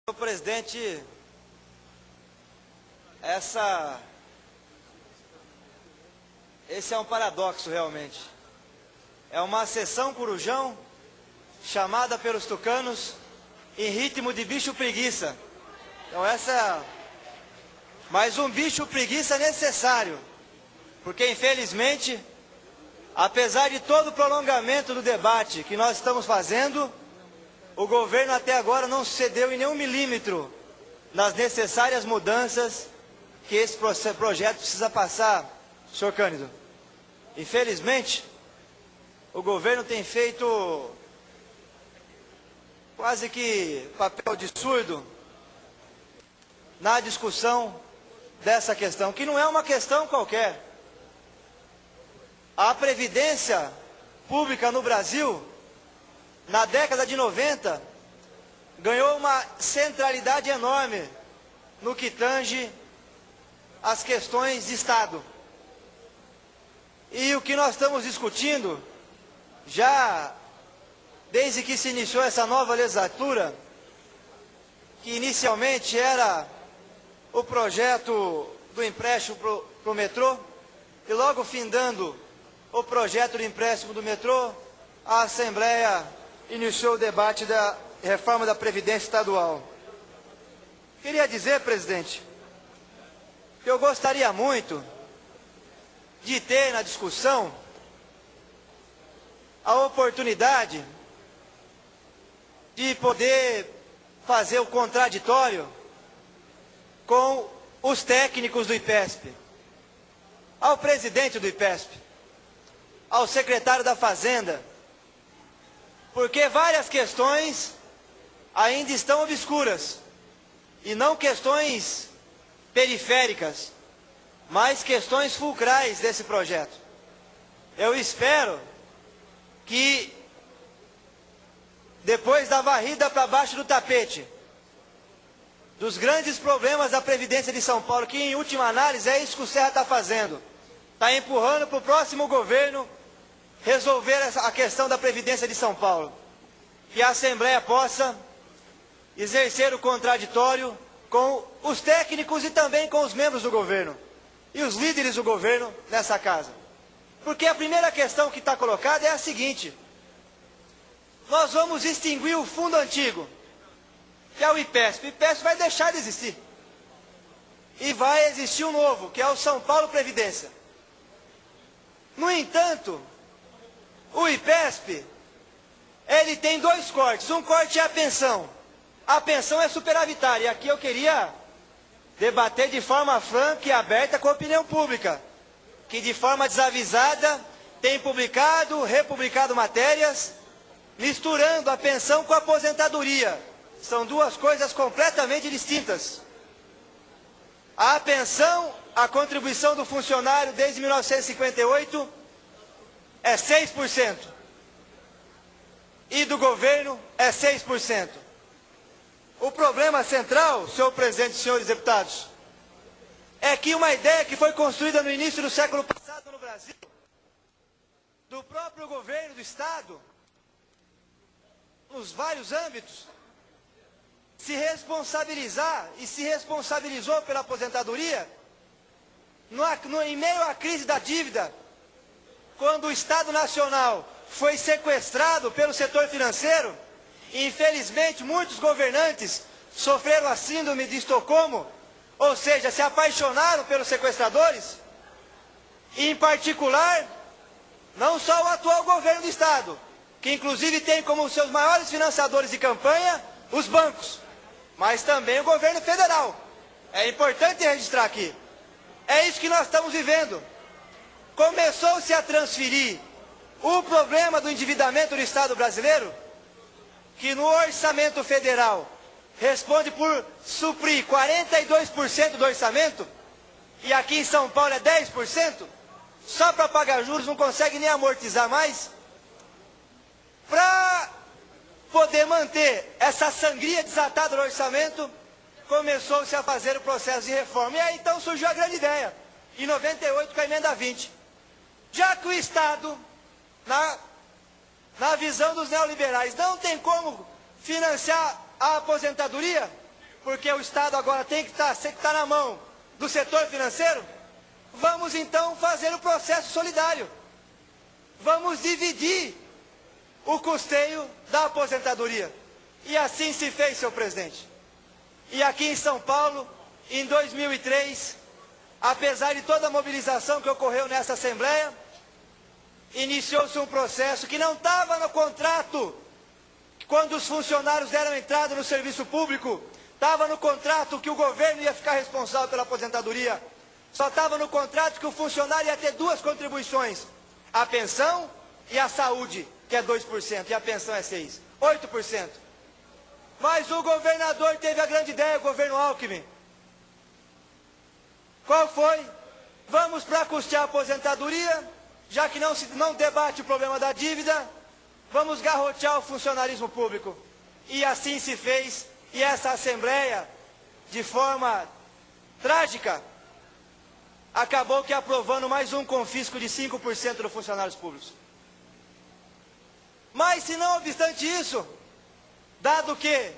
Senhor presidente, esse é um paradoxo realmente. É uma sessão corujão chamada pelos tucanos em ritmo de bicho preguiça. Então mas um bicho preguiça necessário, porque infelizmente, apesar de todo o prolongamento do debate que nós estamos fazendo, o governo até agora não cedeu em nenhum milímetro nas necessárias mudanças que esse projeto precisa passar, senhor Cândido. Infelizmente, o governo tem feito quase que papel de surdo na discussão dessa questão, que não é uma questão qualquer. A previdência pública no Brasil, na década de 90, ganhou uma centralidade enorme no que tange as questões de Estado. E o que nós estamos discutindo, já desde que se iniciou essa nova legislatura, que inicialmente era o projeto do empréstimo para o metrô, e logo findando o projeto de empréstimo do metrô, a Assembleia iniciou o debate da reforma da Previdência Estadual. Queria dizer, presidente, que eu gostaria muito de ter na discussão a oportunidade de poder fazer o contraditório com os técnicos do IPESP, ao presidente do IPESP, ao secretário da Fazenda, porque várias questões ainda estão obscuras, e não questões periféricas, mas questões fulcrais desse projeto. Eu espero que, depois da varrida para baixo do tapete, dos grandes problemas da Previdência de São Paulo, que em última análise é isso que o Serra está fazendo, está empurrando para o próximo governo resolver a questão da Previdência de São Paulo, que a Assembleia possa exercer o contraditório com os técnicos e também com os membros do governo e os líderes do governo nessa casa. Porque a primeira questão que está colocada é a seguinte: nós vamos extinguir o fundo antigo, que é o IPESP. O IPESP vai deixar de existir. E vai existir um novo, que é o São Paulo Previdência. No entanto, o IPESP, ele tem dois cortes. Um corte é a pensão. A pensão é superavitária. E aqui eu queria debater de forma franca e aberta com a opinião pública, que de forma desavisada tem publicado, republicado matérias, misturando a pensão com a aposentadoria. São duas coisas completamente distintas. A pensão, a contribuição do funcionário desde 1958 é 6%. E do governo é 6%. O problema central, senhor presidente e senhores deputados, é que uma ideia que foi construída no início do século passado no Brasil, do próprio governo do Estado, nos vários âmbitos, se responsabilizar e se responsabilizou pela aposentadoria, em meio à crise da dívida, quando o Estado Nacional foi sequestrado pelo setor financeiro, e infelizmente muitos governantes sofreram a síndrome de Estocolmo, ou seja, se apaixonaram pelos sequestradores, e em particular, não só o atual governo do Estado, que inclusive tem como seus maiores financiadores de campanha os bancos, mas também o governo federal. É importante registrar aqui. É isso que nós estamos vivendo. Começou-se a transferir o problema do endividamento do Estado brasileiro, que no orçamento federal responde por suprir 42% do orçamento, e aqui em São Paulo é 10%, só para pagar juros, não consegue nem amortizar mais, para poder manter essa sangria desatada no orçamento, começou-se a fazer o processo de reforma. E aí então surgiu a grande ideia, em 98 com a emenda 20. Já que o Estado, na visão dos neoliberais, não tem como financiar a aposentadoria, porque o Estado agora tem que estar na mão do setor financeiro, vamos então fazer o processo solidário. Vamos dividir o custeio da aposentadoria. E assim se fez, senhor presidente. E aqui em São Paulo, em 2003, apesar de toda a mobilização que ocorreu nessa Assembleia, iniciou-se um processo que não estava no contrato, quando os funcionários deram entrada no serviço público, estava no contrato que o governo ia ficar responsável pela aposentadoria. Só estava no contrato que o funcionário ia ter duas contribuições, a pensão e a saúde, que é 2%, e a pensão é 6%, 8%. Mas o governador teve a grande ideia, o governo Alckmin. Qual foi? Vamos para custear a aposentadoria, já que não debate o problema da dívida, vamos garrotear o funcionalismo público. E assim se fez, e essa Assembleia, de forma trágica, acabou que aprovando mais um confisco de 5% dos funcionários públicos. Mas, se não obstante isso, dado que,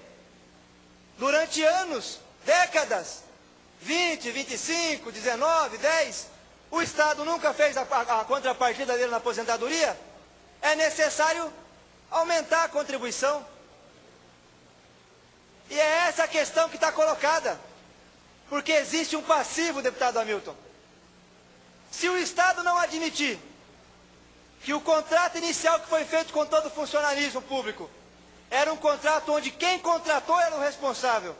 durante anos, décadas, 20, 25, 19, 10, o Estado nunca fez a contrapartida dele na aposentadoria, é necessário aumentar a contribuição. E é essa a questão que está colocada, porque existe um passivo, deputado Hamilton. Se o Estado não admitir que o contrato inicial que foi feito com todo o funcionalismo público era um contrato onde quem contratou era o responsável,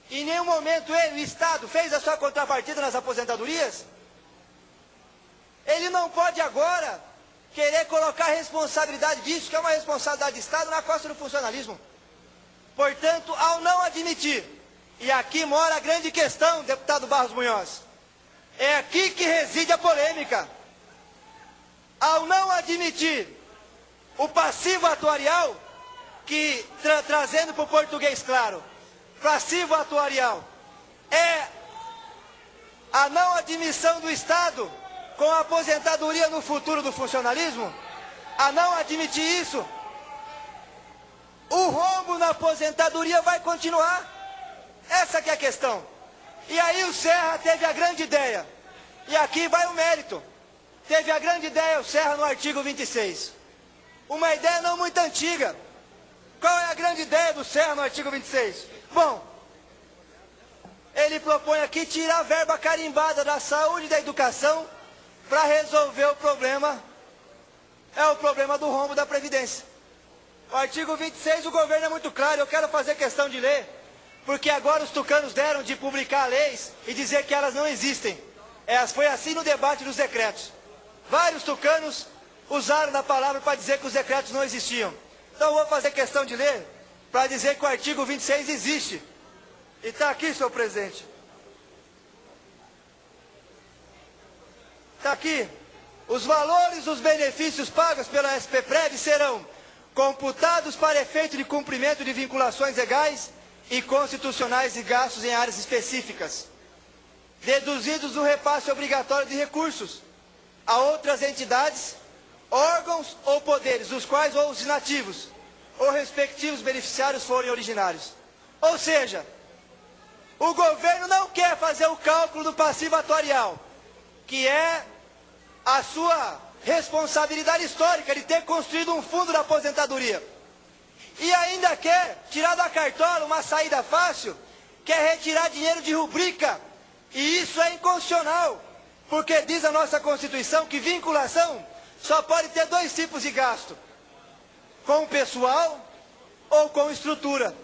e em nenhum momento ele, o Estado, fez a sua contrapartida nas aposentadorias, ele não pode agora querer colocar a responsabilidade disso, que é uma responsabilidade do Estado, na costa do funcionalismo. Portanto, ao não admitir, e aqui mora a grande questão, deputado Barros Munhoz, é aqui que reside a polêmica. Ao não admitir o passivo atuarial, que, trazendo para o português claro, passivo atuarial é a não admissão do Estado com a aposentadoria no futuro do funcionalismo, a não admitir isso, o rombo na aposentadoria vai continuar. Essa que é a questão. E aí o Serra teve a grande ideia, e aqui vai o mérito, teve a grande ideia o Serra no artigo 26. Uma ideia não muito antiga. Qual é a grande ideia do Serra no artigo 26? Bom, ele propõe aqui tirar a verba carimbada da saúde e da educação para resolver o problema, o problema do rombo da Previdência. O artigo 26, o governo é muito claro, eu quero fazer questão de ler, porque agora os tucanos deram de publicar leis e dizer que elas não existem. Foi assim no debate dos decretos. Vários tucanos usaram da palavra para dizer que os decretos não existiam. Então eu vou fazer questão de ler para dizer que o artigo 26 existe. E está aqui, senhor presidente. Está aqui. Os valores dos benefícios pagos pela SPPrev serão computados para efeito de cumprimento de vinculações legais e constitucionais e gastos em áreas específicas, deduzidos do repasse obrigatório de recursos a outras entidades, órgãos ou poderes, dos quais ou os inativos ou respectivos beneficiários forem originários. Ou seja, o governo não quer fazer o cálculo do passivo atuarial, que é a sua responsabilidade histórica de ter construído um fundo da aposentadoria. E ainda quer tirar da cartola uma saída fácil, quer retirar dinheiro de rubrica. E isso é inconstitucional, porque diz a nossa Constituição que vinculação só pode ter dois tipos de gasto: com pessoal ou com estrutura.